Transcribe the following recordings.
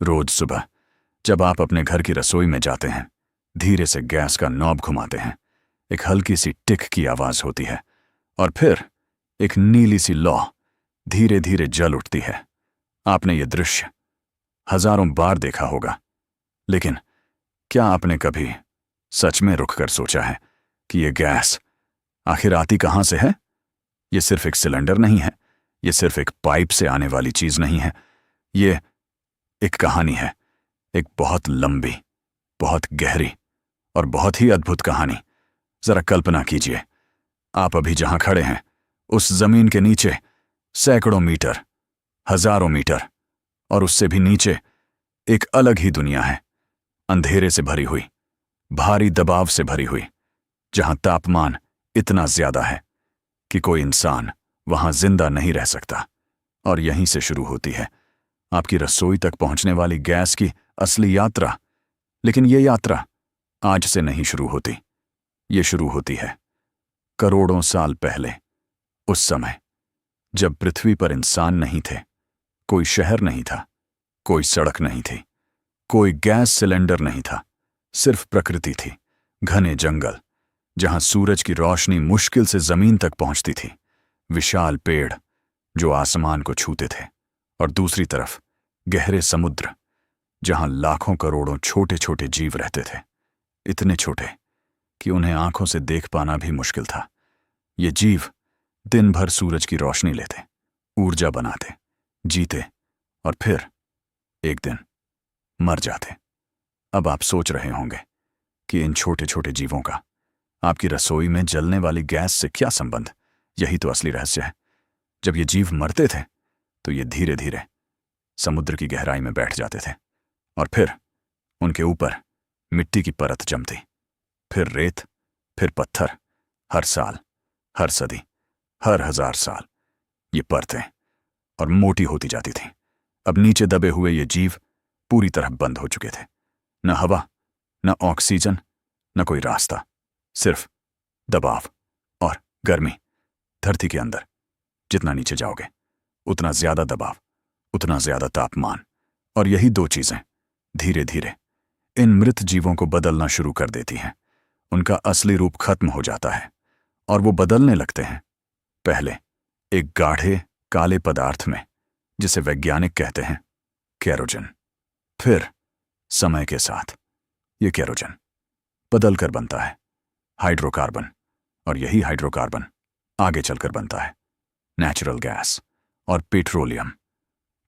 रोज सुबह जब आप अपने घर की रसोई में जाते हैं, धीरे से गैस का नॉब घुमाते हैं, एक हल्की सी टिक की आवाज होती है और फिर एक नीली सी लौ धीरे धीरे जल उठती है। आपने ये दृश्य हजारों बार देखा होगा, लेकिन क्या आपने कभी सच में रुककर सोचा है कि ये गैस आखिर आती कहां से है? ये सिर्फ एक सिलेंडर नहीं है, ये सिर्फ एक पाइप से आने वाली चीज नहीं है, ये एक कहानी है, एक बहुत लंबी, बहुत गहरी और बहुत ही अद्भुत कहानी। जरा कल्पना कीजिए, आप अभी जहां खड़े हैं उस जमीन के नीचे सैकड़ों मीटर, हजारों मीटर और उससे भी नीचे एक अलग ही दुनिया है, अंधेरे से भरी हुई, भारी दबाव से भरी हुई, जहां तापमान इतना ज्यादा है कि कोई इंसान वहां जिंदा नहीं रह सकता। और यहीं से शुरू होती है आपकी रसोई तक पहुंचने वाली गैस की असली यात्रा। लेकिन ये यात्रा आज से नहीं शुरू होती, ये शुरू होती है करोड़ों साल पहले, उस समय जब पृथ्वी पर इंसान नहीं थे, कोई शहर नहीं था, कोई सड़क नहीं थी, कोई गैस सिलेंडर नहीं था, सिर्फ प्रकृति थी, घने जंगल जहां सूरज की रोशनी मुश्किल से जमीन तक पहुंचती थी, विशाल पेड़ जो आसमान को छूते थे, और दूसरी तरफ गहरे समुद्र जहां लाखों करोड़ों छोटे छोटे जीव रहते थे, इतने छोटे कि उन्हें आंखों से देख पाना भी मुश्किल था। ये जीव दिन भर सूरज की रोशनी लेते, ऊर्जा बनाते, जीते और फिर एक दिन मर जाते। अब आप सोच रहे होंगे कि इन छोटे छोटे जीवों का आपकी रसोई में जलने वाली गैस से क्या संबंध? यही तो असली रहस्य है। जब ये जीव मरते थे तो ये धीरे धीरे समुद्र की गहराई में बैठ जाते थे और फिर उनके ऊपर मिट्टी की परत जमती, फिर रेत, फिर पत्थर। हर साल, हर सदी, हर 1000 साल ये परतें और मोटी होती जाती थीं। अब नीचे दबे हुए ये जीव पूरी तरह बंद हो चुके थे। न हवा, न ऑक्सीजन, न कोई रास्ता, सिर्फ दबाव और गर्मी। धरती के अंदर जितना नीचे जाओगे उतना ज्यादा दबाव, उतना ज्यादा तापमान, और यही दो चीजें धीरे धीरे इन मृत जीवों को बदलना शुरू कर देती हैं। उनका असली रूप खत्म हो जाता है और वो बदलने लगते हैं, पहले एक गाढ़े काले पदार्थ में जिसे वैज्ञानिक कहते हैं केरोजन। फिर समय के साथ ये केरोजन बदलकर बनता है हाइड्रोकार्बन, और यही हाइड्रोकार्बन आगे चलकर बनता है नेचुरल गैस और पेट्रोलियम।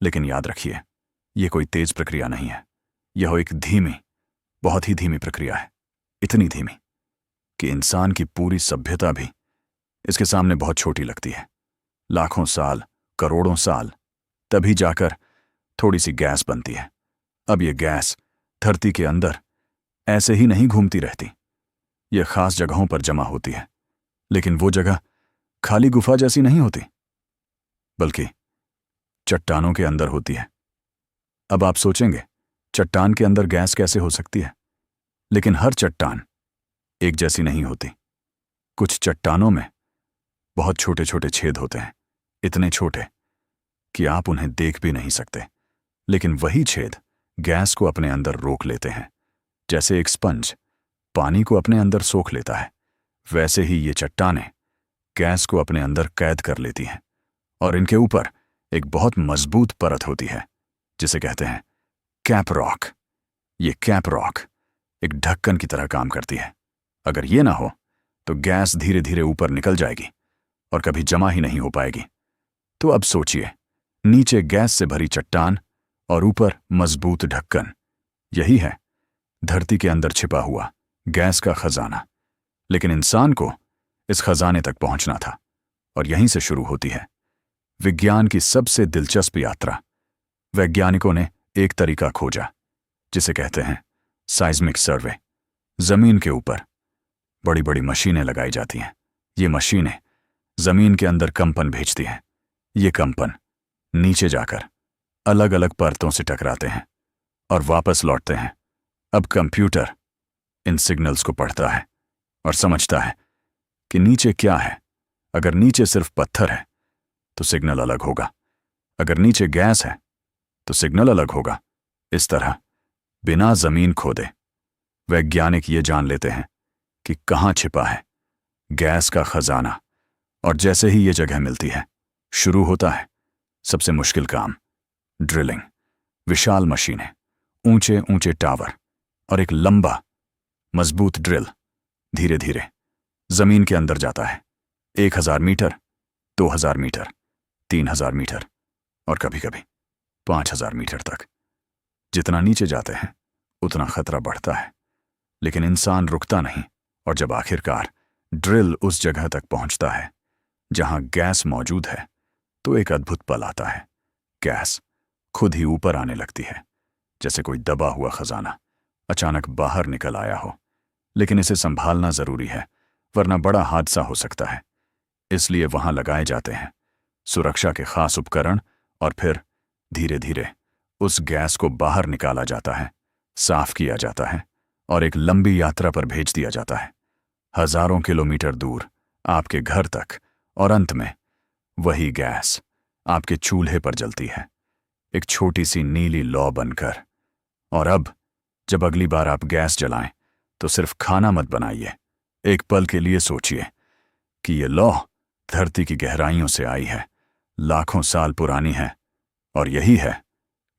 लेकिन याद रखिए, यह कोई तेज प्रक्रिया नहीं है, यह एक धीमी, बहुत ही धीमी प्रक्रिया है। इतनी धीमी कि इंसान की पूरी सभ्यता भी इसके सामने बहुत छोटी लगती है। लाखों साल, करोड़ों साल, तभी जाकर थोड़ी सी गैस बनती है। अब यह गैस धरती के अंदर ऐसे ही नहीं घूमती रहती, यह खास जगहों पर जमा होती है। लेकिन वो जगह खाली गुफा जैसी नहीं होती, बल्कि चट्टानों के अंदर होती है। अब आप सोचेंगे, चट्टान के अंदर गैस कैसे हो सकती है? लेकिन हर चट्टान एक जैसी नहीं होती। कुछ चट्टानों में बहुत छोटे छोटे छेद होते हैं, इतने छोटे कि आप उन्हें देख भी नहीं सकते। लेकिन वही छेद गैस को अपने अंदर रोक लेते हैं। जैसे एक स्पंज पानी को अपने अंदर सोख लेता है, वैसे ही ये चट्टानें गैस को अपने अंदर कैद कर लेती हैं। और इनके ऊपर एक बहुत मजबूत परत होती है जिसे कहते हैं कैप रॉक। ये कैप रॉक एक ढक्कन की तरह काम करती है। अगर ये ना हो तो गैस धीरे धीरे ऊपर निकल जाएगी और कभी जमा ही नहीं हो पाएगी। तो अब सोचिए, नीचे गैस से भरी चट्टान और ऊपर मजबूत ढक्कन, यही है धरती के अंदर छिपा हुआ गैस का खजाना। लेकिन इंसान को इस खजाने तक पहुंचना था, और यहीं से शुरू होती है विज्ञान की सबसे दिलचस्प यात्रा। वैज्ञानिकों ने एक तरीका खोजा जिसे कहते हैं साइज्मिक सर्वे। जमीन के ऊपर बड़ी बड़ी मशीनें लगाई जाती हैं। ये मशीनें जमीन के अंदर कंपन भेजती हैं। ये कंपन नीचे जाकर अलग अलग परतों से टकराते हैं और वापस लौटते हैं। अब कंप्यूटर इन सिग्नल्स को पढ़ता है और समझता है कि नीचे क्या है। अगर नीचे सिर्फ पत्थर है तो सिग्नल अलग होगा, अगर नीचे गैस है तो सिग्नल अलग होगा, इस तरह बिना जमीन खोदे वैज्ञानिक ये जान लेते हैं कि कहाँ छिपा है गैस का खजाना। और जैसे ही ये जगह मिलती है, शुरू होता है सबसे मुश्किल काम, ड्रिलिंग। विशाल मशीनें, ऊंचे ऊंचे टावर और एक लंबा मजबूत ड्रिल धीरे धीरे जमीन के अंदर जाता है। 1000 मीटर, 2000 मीटर, 3000 मीटर और कभी कभी 5000 मीटर तक। जितना नीचे जाते हैं उतना खतरा बढ़ता है, लेकिन इंसान रुकता नहीं। और जब आखिरकार ड्रिल उस जगह तक पहुंचता है जहां गैस मौजूद है, तो एक अद्भुत पल आता है। गैस खुद ही ऊपर आने लगती है, जैसे कोई दबा हुआ खजाना अचानक बाहर निकल आया हो। लेकिन इसे संभालना जरूरी है, वरना बड़ा हादसा हो सकता है। इसलिए वहां लगाए जाते हैं सुरक्षा के खास उपकरण, और फिर धीरे धीरे उस गैस को बाहर निकाला जाता है, साफ किया जाता है और एक लंबी यात्रा पर भेज दिया जाता है, हजारों किलोमीटर दूर आपके घर तक। और अंत में वही गैस आपके चूल्हे पर जलती है, एक छोटी सी नीली लौ बनकर। और अब जब अगली बार आप गैस जलाएं, तो सिर्फ खाना मत बनाइए। एक पल के लिए सोचिए कि ये लौ धरती की गहराइयों से आई है, लाखों साल पुरानी है, और यही है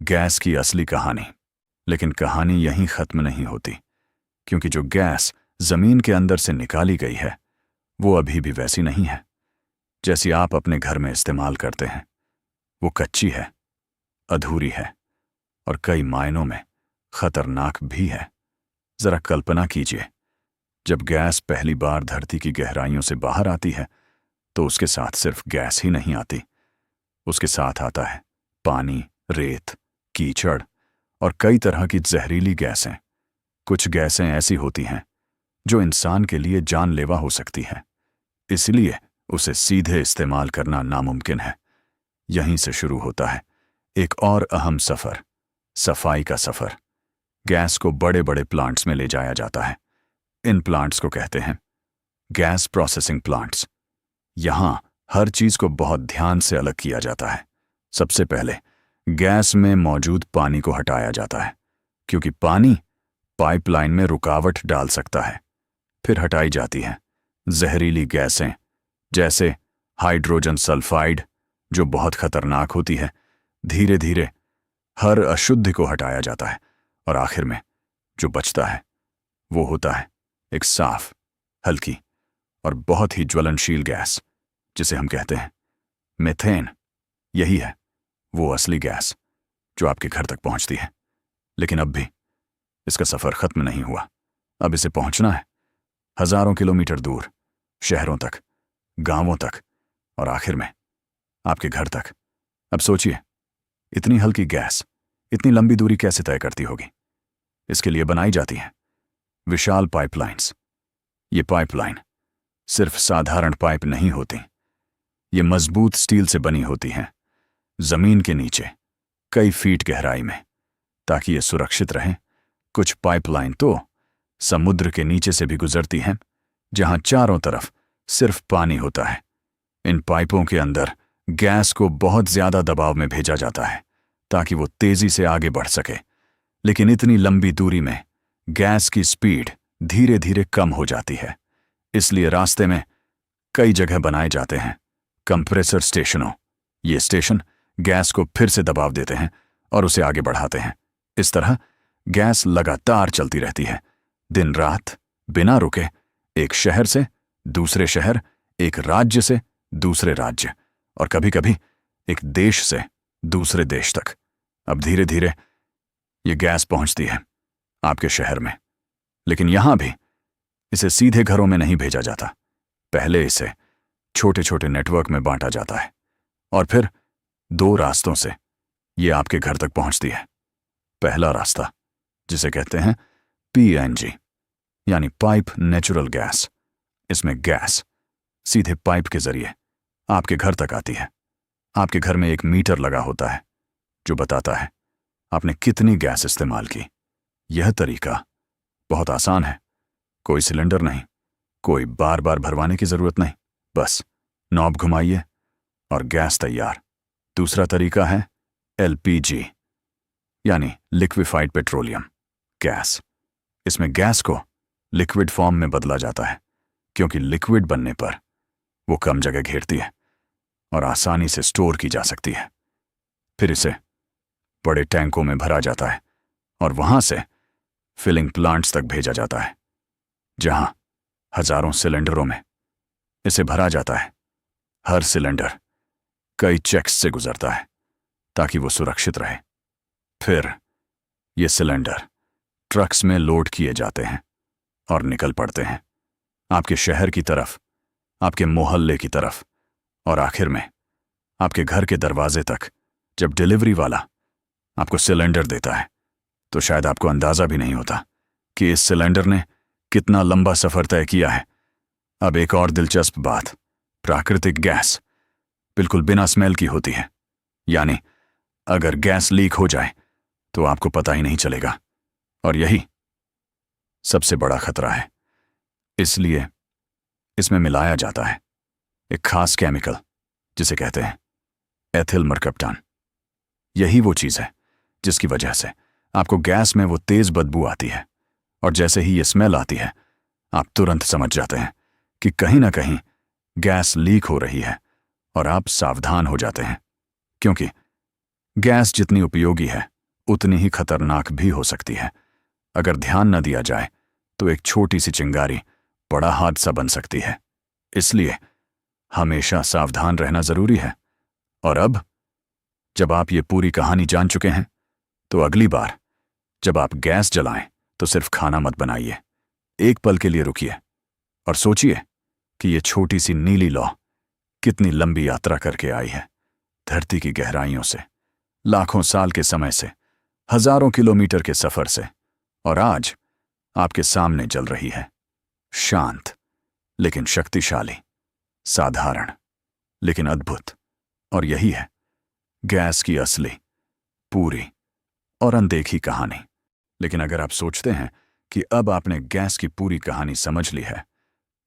गैस की असली कहानी। लेकिन कहानी यहीं खत्म नहीं होती, क्योंकि जो गैस जमीन के अंदर से निकाली गई है, वो अभी भी वैसी नहीं है जैसी आप अपने घर में इस्तेमाल करते हैं। वो कच्ची है, अधूरी है और कई मायनों में खतरनाक भी है। जरा कल्पना कीजिए, जब गैस पहली बार धरती की गहराइयों से बाहर आती है, तो उसके साथ सिर्फ गैस ही नहीं आती, उसके साथ आता है पानी, रेत, कीचड़ और कई तरह की जहरीली गैसें। कुछ गैसें ऐसी होती हैं जो इंसान के लिए जानलेवा हो सकती हैं, इसलिए उसे सीधे इस्तेमाल करना नामुमकिन है। यहीं से शुरू होता है एक और अहम सफर, सफाई का सफर। गैस को बड़े बड़े प्लांट्स में ले जाया जाता है। इन प्लांट्स को कहते हैं गैस प्रोसेसिंग प्लांट्स। यहां हर चीज को बहुत ध्यान से अलग किया जाता है। सबसे पहले गैस में मौजूद पानी को हटाया जाता है, क्योंकि पानी पाइपलाइन में रुकावट डाल सकता है। फिर हटाई जाती हैं जहरीली गैसें, जैसे हाइड्रोजन सल्फाइड, जो बहुत खतरनाक होती है। धीरे धीरे हर अशुद्धि को हटाया जाता है, और आखिर में जो बचता है वो होता है एक साफ, हल्की और बहुत ही ज्वलनशील गैस, जिसे हम कहते हैं मीथेन। यही है वो असली गैस जो आपके घर तक पहुंचती है। लेकिन अब भी इसका सफर खत्म नहीं हुआ। अब इसे पहुंचना है हजारों किलोमीटर दूर, शहरों तक, गांवों तक और आखिर में आपके घर तक। अब सोचिए, इतनी हल्की गैस इतनी लंबी दूरी कैसे तय करती होगी? इसके लिए बनाई जाती हैं विशाल पाइपलाइंस। ये पाइपलाइन सिर्फ साधारण पाइप नहीं होती, ये मजबूत स्टील से बनी होती हैं, जमीन के नीचे कई फीट गहराई में, ताकि ये सुरक्षित रहें। कुछ पाइपलाइन तो समुद्र के नीचे से भी गुजरती हैं, जहां चारों तरफ सिर्फ पानी होता है। इन पाइपों के अंदर गैस को बहुत ज्यादा दबाव में भेजा जाता है ताकि वो तेजी से आगे बढ़ सके। लेकिन इतनी लंबी दूरी में गैस की स्पीड धीरे धीरे कम हो जाती है। इसलिए रास्ते में कई जगह बनाए जाते हैं कंप्रेसर स्टेशनों। ये स्टेशन गैस को फिर से दबाव देते हैं और उसे आगे बढ़ाते हैं। इस तरह गैस लगातार चलती रहती है, दिन रात, बिना रुके, एक शहर से दूसरे शहर, एक राज्य से दूसरे राज्य और कभी कभी एक देश से दूसरे देश तक। अब धीरे धीरे ये गैस पहुंचती है आपके शहर में, लेकिन यहां भी इसे सीधे घरों में नहीं भेजा जाता। पहले इसे छोटे छोटे नेटवर्क में बांटा जाता है और फिर 2 रास्तों से ये आपके घर तक पहुंचती है। पहला रास्ता, जिसे कहते हैं PNG यानी पाइप नेचुरल गैस। इसमें गैस सीधे पाइप के जरिए आपके घर तक आती है। आपके घर में एक मीटर लगा होता है जो बताता है आपने कितनी गैस इस्तेमाल की। यह तरीका बहुत आसान है, कोई सिलेंडर नहीं, कोई बार बार भरवाने की जरूरत नहीं, बस नॉब घुमाइए और गैस तैयार। दूसरा तरीका है LPG यानी लिक्विफाइड पेट्रोलियम गैस। इसमें गैस को लिक्विड फॉर्म में बदला जाता है, क्योंकि लिक्विड बनने पर वो कम जगह घेरती है और आसानी से स्टोर की जा सकती है। फिर इसे बड़े टैंकों में भरा जाता है और वहां से फिलिंग प्लांट्स तक भेजा जाता है, जहां हजारों सिलेंडरों में इसे भरा जाता है। हर सिलेंडर कई चेक्स से गुजरता है ताकि वो सुरक्षित रहे। फिर ये सिलेंडर ट्रक्स में लोड किए जाते हैं और निकल पड़ते हैं आपके शहर की तरफ, आपके मोहल्ले की तरफ, और आखिर में आपके घर के दरवाजे तक। जब डिलीवरी वाला आपको सिलेंडर देता है तो शायद आपको अंदाजा भी नहीं होता कि इस सिलेंडर ने कितना लंबा सफर तय किया है। अब एक और दिलचस्प बात, प्राकृतिक गैस बिल्कुल बिना स्मेल की होती है, यानी अगर गैस लीक हो जाए तो आपको पता ही नहीं चलेगा, और यही सबसे बड़ा खतरा है। इसलिए इसमें मिलाया जाता है एक खास केमिकल जिसे कहते हैं एथिल मरकप्टान। यही वो चीज है जिसकी वजह से आपको गैस में वो तेज बदबू आती है, और जैसे ही ये स्मेल आती है आप तुरंत समझ जाते हैं कि कहीं ना कहीं गैस लीक हो रही है, और आप सावधान हो जाते हैं, क्योंकि गैस जितनी उपयोगी है उतनी ही खतरनाक भी हो सकती है। अगर ध्यान न दिया जाए तो एक छोटी सी चिंगारी बड़ा हादसा बन सकती है। इसलिए हमेशा सावधान रहना जरूरी है। और अब जब आप ये पूरी कहानी जान चुके हैं, तो अगली बार जब आप गैस जलाएं तो सिर्फ खाना मत बनाइए। एक पल के लिए रुकिए और सोचिए कि ये छोटी सी नीली लौ कितनी लंबी यात्रा करके आई है, धरती की गहराइयों से, लाखों साल के समय से, हजारों किलोमीटर के सफर से, और आज आपके सामने जल रही है। शांत लेकिन शक्तिशाली, साधारण लेकिन अद्भुत। और यही है गैस की असली, पूरी और अनदेखी कहानी। लेकिन अगर आप सोचते हैं कि अब आपने गैस की पूरी कहानी समझ ली है,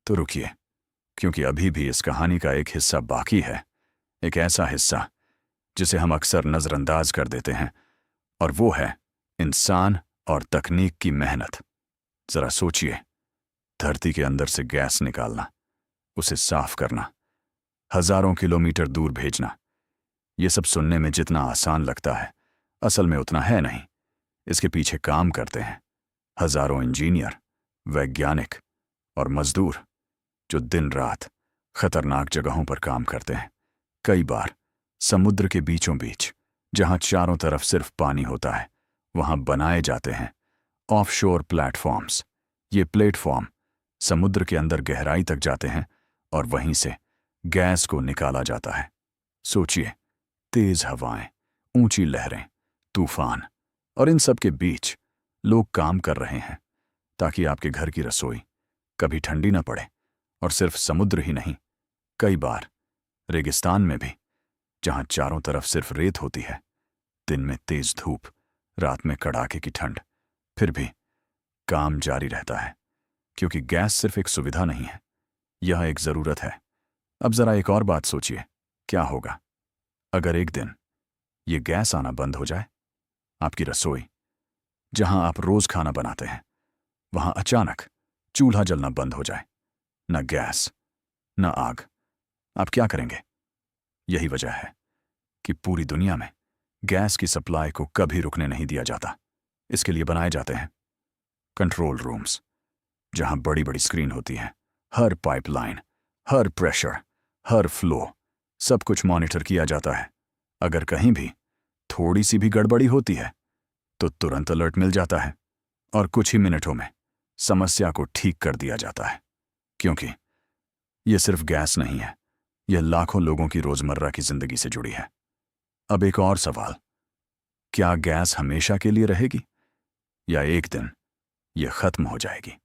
तो रुकिए, क्योंकि अभी भी इस कहानी का एक हिस्सा बाकी है। एक ऐसा हिस्सा जिसे हम अक्सर नजरअंदाज कर देते हैं, और वो है इंसान और तकनीक की मेहनत। जरा सोचिए, धरती के अंदर से गैस निकालना, उसे साफ करना, हजारों किलोमीटर दूर भेजना, ये सब सुनने में जितना आसान लगता है, असल में उतना है नहीं। इसके पीछे काम करते हैं हजारों इंजीनियर, वैज्ञानिक और मजदूर, जो दिन रात खतरनाक जगहों पर काम करते हैं। कई बार समुद्र के बीचों बीच, जहां चारों तरफ सिर्फ पानी होता है, वहां बनाए जाते हैं ऑफशोर प्लेटफॉर्म्स। ये प्लेटफॉर्म समुद्र के अंदर गहराई तक जाते हैं और वहीं से गैस को निकाला जाता है। सोचिए, तेज हवाएं, ऊंची लहरें, तूफान, और इन सब के बीच लोग काम कर रहे हैं ताकि आपके घर की रसोई कभी ठंडी न पड़े। और सिर्फ समुद्र ही नहीं, कई बार रेगिस्तान में भी, जहां चारों तरफ सिर्फ रेत होती है, दिन में तेज धूप, रात में कड़ाके की ठंड, फिर भी काम जारी रहता है, क्योंकि गैस सिर्फ एक सुविधा नहीं है, यह एक जरूरत है। अब जरा एक और बात सोचिए, क्या होगा अगर एक दिन ये गैस आना बंद हो जाए? आपकी रसोई, जहां आप रोज खाना बनाते हैं, वहां अचानक चूल्हा जलना बंद हो जाए, न गैस न आग। आप क्या करेंगे? यही वजह है कि पूरी दुनिया में गैस की सप्लाई को कभी रुकने नहीं दिया जाता। इसके लिए बनाए जाते हैं कंट्रोल रूम्स, जहां बड़ी बड़ी स्क्रीन होती हैं। हर पाइपलाइन, हर प्रेशर, हर फ्लो, सब कुछ मॉनिटर किया जाता है। अगर कहीं भी थोड़ी सी भी गड़बड़ी होती है तो तुरंत अलर्ट मिल जाता है और कुछ ही मिनटों में समस्या को ठीक कर दिया जाता है। क्योंकि यह सिर्फ गैस नहीं है, यह लाखों लोगों की रोजमर्रा की जिंदगी से जुड़ी है। अब एक और सवाल, क्या गैस हमेशा के लिए रहेगी या एक दिन यह खत्म हो जाएगी?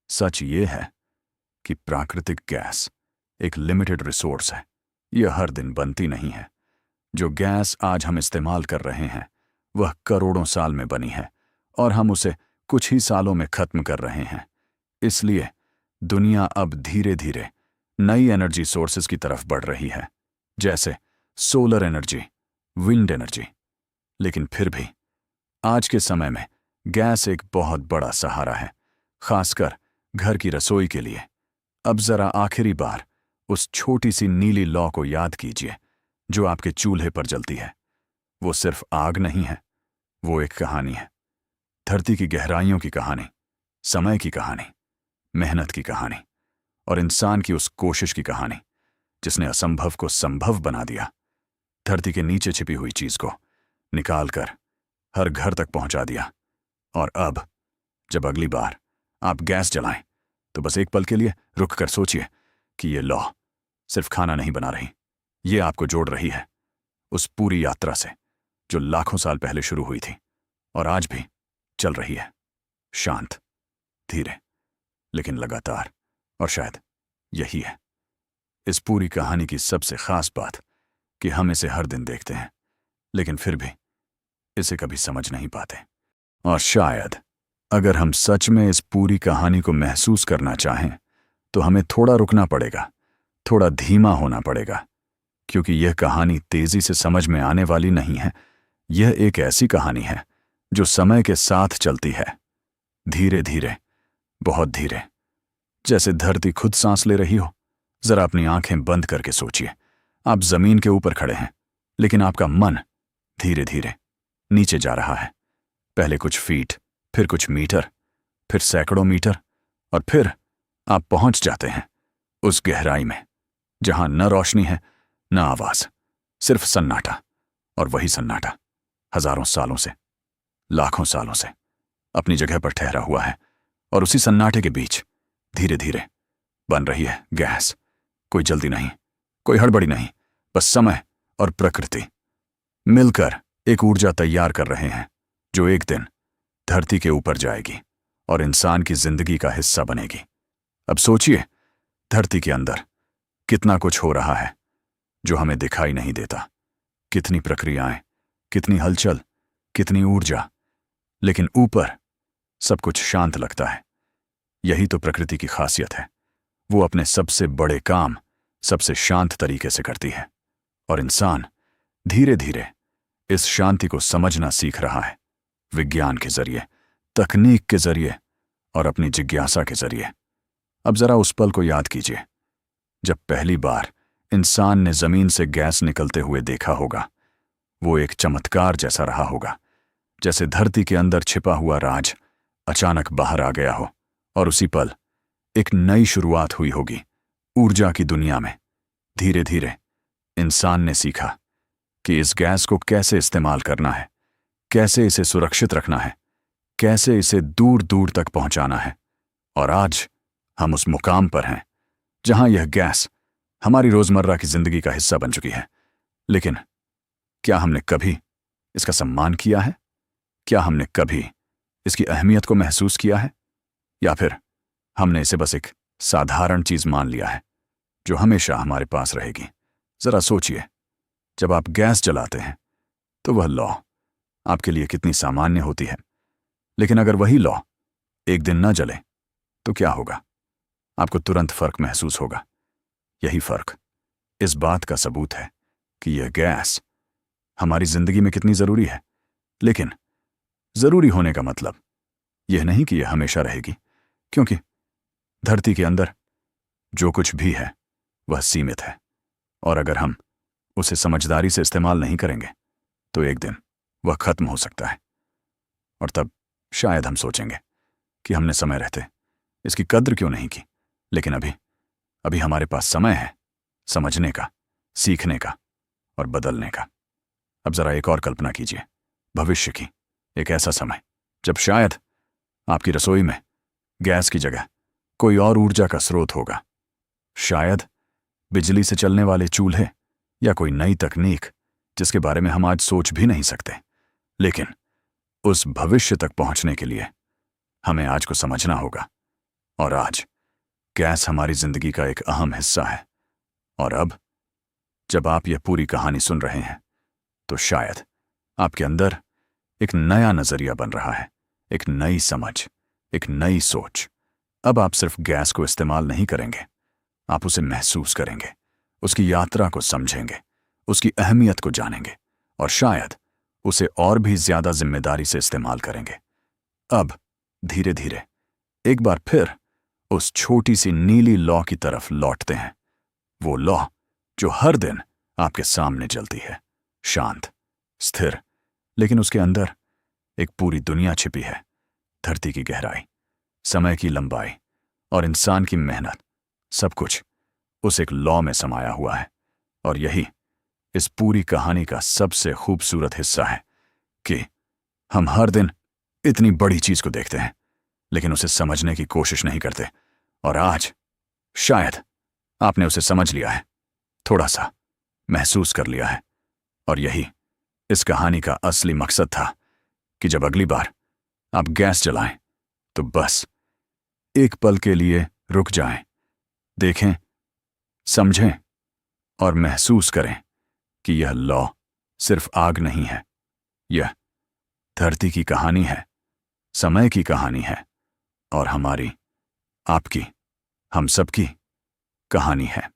सच ये है कि प्राकृतिक गैस एक लिमिटेड रिसोर्स है, यह हर दिन बनती नहीं है। जो गैस आज हम इस्तेमाल कर रहे हैं वह करोड़ों साल में बनी है और हम उसे कुछ ही सालों में खत्म कर रहे हैं। इसलिए दुनिया अब धीरे धीरे नई एनर्जी सोर्सेज की तरफ बढ़ रही है, जैसे सोलर एनर्जी, विंड एनर्जी। लेकिन फिर भी आज के समय में गैस एक बहुत बड़ा सहारा है, खासकर घर की रसोई के लिए। अब जरा आखिरी बार उस छोटी सी नीली लौ को याद कीजिए जो आपके चूल्हे पर जलती है। वो सिर्फ आग नहीं है, वो एक कहानी है। धरती की गहराइयों की कहानी, समय की कहानी, मेहनत की कहानी और इंसान की उस कोशिश की कहानी जिसने असंभव को संभव बना दिया। धरती के नीचे छिपी हुई चीज को निकालकर हर घर तक पहुंचा दिया। और अब जब अगली बार आप गैस जलाएं तो बस एक पल के लिए रुक कर सोचिए कि ये लौ सिर्फ खाना नहीं बना रही, ये आपको जोड़ रही है उस पूरी यात्रा से जो लाखों साल पहले शुरू हुई थी और आज भी चल रही है, शांत, धीरे, लेकिन लगातार। और शायद यही है इस पूरी कहानी की सबसे खास बात कि हम इसे हर दिन देखते हैं, लेकिन फिर भी इसे कभी समझ नहीं पाते। और शायद अगर हम सच में इस पूरी कहानी को महसूस करना चाहें तो हमें थोड़ा रुकना पड़ेगा, थोड़ा धीमा होना पड़ेगा, क्योंकि यह कहानी तेजी से समझ में आने वाली नहीं है। यह एक ऐसी कहानी है जो समय के साथ चलती है, धीरे धीरे, बहुत धीरे, जैसे धरती खुद सांस ले रही हो। जरा अपनी आंखें बंद करके सोचिए, आप जमीन के ऊपर खड़े हैं, लेकिन आपका मन धीरे धीरे नीचे जा रहा है। पहले कुछ फीट, फिर कुछ मीटर, फिर सैकड़ों मीटर, और फिर आप पहुंच जाते हैं उस गहराई में जहां न रोशनी है, न आवाज, सिर्फ सन्नाटा। और वही सन्नाटा हजारों सालों से, लाखों सालों से अपनी जगह पर ठहरा हुआ है। और उसी सन्नाटे के बीच धीरे धीरे बन रही है गैस। कोई जल्दी नहीं, कोई हड़बड़ी नहीं, बस समय और प्रकृति मिलकर एक ऊर्जा तैयार कर रहे हैं जो एक दिन धरती के ऊपर जाएगी और इंसान की जिंदगी का हिस्सा बनेगी। अब सोचिए, धरती के अंदर कितना कुछ हो रहा है जो हमें दिखाई नहीं देता। कितनी प्रक्रियाएं, कितनी हलचल, कितनी ऊर्जा, लेकिन ऊपर सब कुछ शांत लगता है। यही तो प्रकृति की खासियत है, वो अपने सबसे बड़े काम सबसे शांत तरीके से करती है। और इंसान धीरे धीरे इस शांति को समझना सीख रहा है, विज्ञान के जरिए, तकनीक के जरिए और अपनी जिज्ञासा के जरिए। अब जरा उस पल को याद कीजिए जब पहली बार इंसान ने जमीन से गैस निकलते हुए देखा होगा। वो एक चमत्कार जैसा रहा होगा, जैसे धरती के अंदर छिपा हुआ राज अचानक बाहर आ गया हो और उसी पल एक नई शुरुआत हुई होगी ऊर्जा की दुनिया में। धीरे धीरे इंसान ने सीखा कि इस गैस को कैसे इस्तेमाल करना है, कैसे इसे सुरक्षित रखना है, कैसे इसे दूर दूर तक पहुंचाना है। और आज हम उस मुकाम पर हैं जहां यह गैस हमारी रोजमर्रा की जिंदगी का हिस्सा बन चुकी है। लेकिन क्या हमने कभी इसका सम्मान किया है? क्या हमने कभी इसकी अहमियत को महसूस किया है? या फिर हमने इसे बस एक साधारण चीज मान लिया है जो हमेशा हमारे पास रहेगी? जरा सोचिए, जब आप गैस जलाते हैं तो वह लौ आपके लिए कितनी सामान्य होती है, लेकिन अगर वही लौ एक दिन न जले तो क्या होगा? आपको तुरंत फर्क महसूस होगा। यही फर्क इस बात का सबूत है कि यह गैस हमारी जिंदगी में कितनी जरूरी है। लेकिन जरूरी होने का मतलब यह नहीं कि यह हमेशा रहेगी, क्योंकि धरती के अंदर जो कुछ भी है वह सीमित है, और अगर हम उसे समझदारी से इस्तेमाल नहीं करेंगे तो एक दिन वह खत्म हो सकता है। और तब शायद हम सोचेंगे कि हमने समय रहते इसकी कद्र क्यों नहीं की। लेकिन अभी हमारे पास समय है समझने का, सीखने का और बदलने का। अब जरा एक और कल्पना कीजिए, भविष्य की। एक ऐसा समय जब शायद आपकी रसोई में गैस की जगह कोई और ऊर्जा का स्रोत होगा। शायद बिजली से चलने वाले चूल्हे या कोई नई तकनीक जिसके बारे में हम आज सोच भी नहीं सकते। लेकिन उस भविष्य तक पहुंचने के लिए हमें आज को समझना होगा। और आज गैस हमारी जिंदगी का एक अहम हिस्सा है। और अब जब आप यह पूरी कहानी सुन रहे हैं तो शायद आपके अंदर एक नया नजरिया बन रहा है, एक नई समझ, एक नई सोच। अब आप सिर्फ गैस को इस्तेमाल नहीं करेंगे, आप उसे महसूस करेंगे, उसकी यात्रा को समझेंगे, उसकी अहमियत को जानेंगे और शायद उसे और भी ज्यादा जिम्मेदारी से इस्तेमाल करेंगे। अब धीरे धीरे एक बार फिर उस छोटी सी नीली लौ की तरफ लौटते हैं। वो लौ जो हर दिन आपके सामने जलती है, शांत, स्थिर, लेकिन उसके अंदर एक पूरी दुनिया छिपी है। धरती की गहराई, समय की लंबाई और इंसान की मेहनत, सब कुछ उस एक लौ में समाया हुआ है। और यही इस पूरी कहानी का सबसे खूबसूरत हिस्सा है कि हम हर दिन इतनी बड़ी चीज को देखते हैं, लेकिन उसे समझने की कोशिश नहीं करते। और आज शायद आपने उसे समझ लिया है, थोड़ा सा महसूस कर लिया है। और यही इस कहानी का असली मकसद था कि जब अगली बार आप गैस जलाएं तो बस एक पल के लिए रुक जाएं, देखें, समझें और महसूस करें कि यह लौ सिर्फ आग नहीं है, यह धरती की कहानी है, समय की कहानी है और हमारी, आपकी, हम सबकी कहानी है।